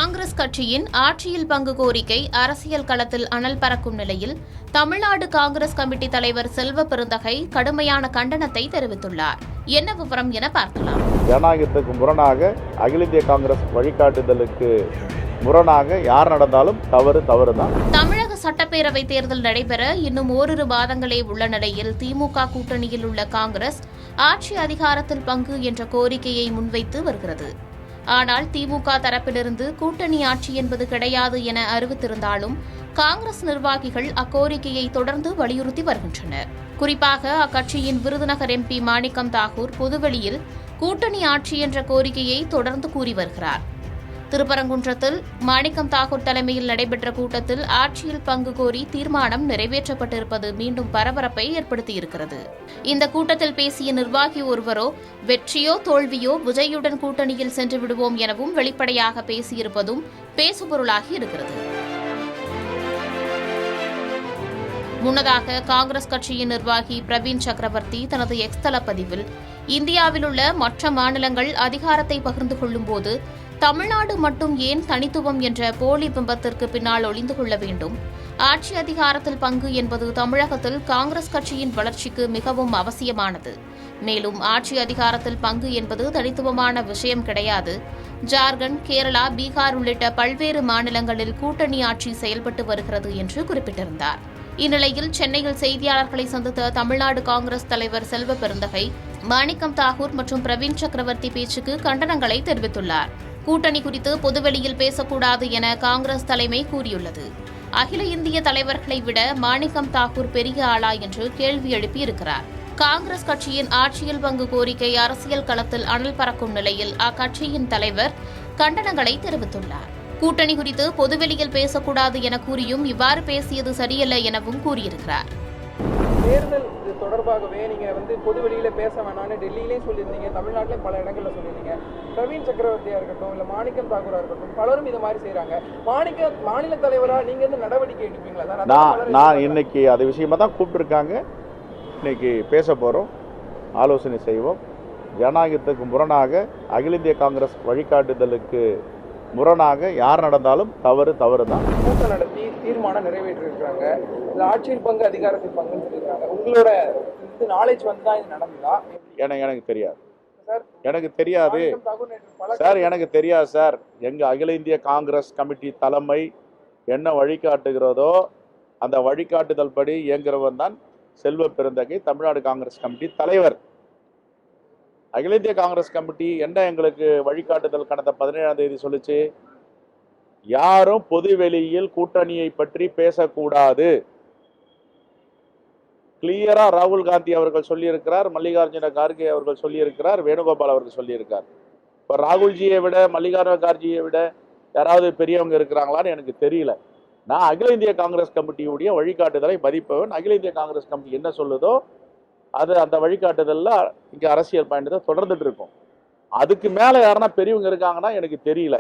காங்கிரஸ் கட்சியின் ஆட்சியில் பங்கு கோரிக்கை அரசியல் களத்தில் அனல் பறக்கும் நிலையில் தமிழ்நாடு காங்கிரஸ் கமிட்டி தலைவர் செல்வ பெருந்தகை கடுமையான கண்டனத்தை தெரிவித்துள்ளார். என்ன விவரம் என பார்க்கலாம். ஜனநாயகத்துக்கு முரணாக அகில இந்திய காங்கிரஸ் வழிகாட்டுதலுக்கு முரணாக யார் நடந்தாலும் தவறுதான். தமிழக சட்டப்பேரவை தேர்தல் நடைபெற இன்னும் ஓரிரு மாதங்களே உள்ள நிலையில் திமுக கூட்டணியில் உள்ள காங்கிரஸ் ஆட்சி அதிகாரத்தில் பங்கு என்ற கோரிக்கையை முன்வைத்து வருகிறது. ஆனால் திமுக தரப்பிலிருந்து கூட்டணி ஆட்சி என்பது கிடையாது என அறிவித்திருந்தாலும் காங்கிரஸ் நிர்வாகிகள் அக்கோரிக்கையை தொடர்ந்து வலியுறுத்தி வருகின்றனர். குறிப்பாக அக்கட்சியின் விருதுநகர் எம்பி மாணிக்கம் தாகூர் பொதுவெளியில் கூட்டணி ஆட்சி என்ற கோரிக்கையை தொடர்ந்து கூறி வருகிறார். திருப்பரங்குன்றத்தில் மாணிக்கம் தாகூர் தலைமையில் நடைபெற்ற கூட்டத்தில் ஆட்சியில் பங்கு கோரி தீர்மானம் நிறைவேற்றப்பட்டிருப்பது மீண்டும் பரபரப்பை ஏற்படுத்தியிருக்கிறது. இந்த கூட்டத்தில் பேசிய நிர்வாகி ஒருவரோ வெற்றியோ தோல்வியோ விஜயுடன் கூட்டணியில் சென்று விடுவோம் எனவும் வெளிப்படையாக பேசியிருப்பதும் பேசுபொருளாகி இருக்கிறது. முன்னதாக காங்கிரஸ் கட்சியின் நிர்வாகி பிரவீன் சக்கரவர்த்தி தனது எக்ஸ் தள பதிவில் இந்தியாவில் உள்ள மற்ற மாநிலங்கள் அதிகாரத்தை பகிர்ந்து கொள்ளும்போது தமிழ்நாடு மட்டும் ஏன் தனித்துவம் என்ற போலி பிம்பத்திற்கு பின்னால் ஒளிந்து கொள்ள வேண்டும்? ஆட்சி அதிகாரத்தில் பங்கு என்பது தமிழகத்தில் காங்கிரஸ் கட்சியின் வளர்ச்சிக்கு மிகவும் அவசியமானது. மேலும் ஆட்சி அதிகாரத்தில் பங்கு என்பது தனித்துவமான விஷயம் கிடையாது. ஜார்க்கண்ட், கேரளா, பீகார் உள்ளிட்ட பல்வேறு மாநிலங்களில் கூட்டணி ஆட்சி செயல்பட்டு வருகிறது என்று குறிப்பிட்டிருந்தார். இந்நிலையில் சென்னையில் செய்தியாளர்களை சந்தித்த தமிழ்நாடு காங்கிரஸ் தலைவர் செல்வ பெருந்தகை மாணிக்கம் தாகூர் மற்றும் பிரவீன் சக்கரவர்த்தி பேச்சுக்கு கண்டனங்களை தெரிவித்துள்ளார். கூட்டணி குறித்து பொதுவெளியில் பேசக்கூடாது என காங்கிரஸ் தலைமை கூறியுள்ளது. அகில இந்திய தலைவர்களை விட மாணிக்கம் தாகூர் பெரிய ஆளா என்று கேள்வி எழுப்பியிருக்கிறார். காங்கிரஸ் கட்சியின் ஆட்சியில் பங்கு கோரிக்கை அரசியல் களத்தில் அனல் பறக்கும் நிலையில் அக்கட்சியின் தலைவர் கண்டனங்களை தெரிவித்துள்ளார். கூட்டணி குறித்து பொதுவெளியில் பேசக்கூடாது என கூறியும் இவ்வாறு பேசியது சரியல்ல எனவும் கூறியிருக்கிறார். தேர்தல் தொடர்பாகவே நீங்க பொதுவெளியில பேச வேணாம்னு டெல்லியிலே சொல்லியிருந்தீங்க, தமிழ்நாட்டிலே பல இடங்கள்ல சொல்லியிருந்தீங்க. பிரவீன் சக்கரவர்த்தியா இருக்கட்டும், இல்ல மாணிக்கம் தாகூரா இருக்கட்டும், பலரும் இது மாதிரி செய்யறாங்க. மாநில தலைவரா நீங்க நடவடிக்கை எடுப்பீங்களா? நான் இன்னைக்கு அது விஷயமா தான் கூப்பிட்டுருக்காங்க. இன்னைக்கு பேச போறோம், ஆலோசனை செய்வோம். ஜனநாயகத்துக்கு முரணாக அகில இந்திய காங்கிரஸ் வழிகாட்டுதலுக்கு முரணாக யார் நடந்தாலும் தவறுதான். கூட்டம் நடத்தி தீர்மானம் நிறைவேற்றிருக்காங்க. ஆட்சியில் பங்கு அதிகாரத்தில் பங்குன்னு சொல்லியிருக்காங்க. உங்களோட நாலேஜ் தான் இது நடந்ததா? எனக்கு தெரியாது சார். எனக்கு தெரியாது சார். எங்க அகில இந்திய காங்கிரஸ் கமிட்டி தலைமை என்ன வழிகாட்டுகிறதோ அந்த வழிகாட்டுதல் படி இயங்குறவன் தான் செல்வ பெருந்தகை, தமிழ்நாடு காங்கிரஸ் கமிட்டி தலைவர். அகில இந்திய காங்கிரஸ் கமிட்டி என்ன எங்களுக்கு வழிகாட்டுதல் கடந்த 17ஆம் தேதி சொல்லுச்சு? யாரும் பொதுவெளியில் கூட்டணியை பற்றி பேசக்கூடாது. கிளியரா ராகுல் காந்தி அவர்கள் சொல்லியிருக்கிறார், மல்லிகார்ஜுன கார்கே அவர்கள் சொல்லியிருக்கிறார், வேணுகோபால் அவர்கள் சொல்லியிருக்கார். இப்போ ராகுல்ஜியை விட மல்லிகார்ஜுன கார்கேயை விட யாராவது பெரியவங்க இருக்கிறாங்களான்னு எனக்கு தெரியல. நான் அகில இந்திய காங்கிரஸ் கமிட்டியுடைய வழிகாட்டுதலை மதிப்பவன். அகில இந்திய காங்கிரஸ் கமிட்டி என்ன சொல்லுதோ அது அந்த வழிகாட்டுதல்ல இங்க அரசியல் பயணத்தை தொடர்ந்துட்டு இருக்கும். அதுக்கு மேல யாருன்னா பெரியவங்க இருக்காங்கன்னா எனக்கு தெரியல.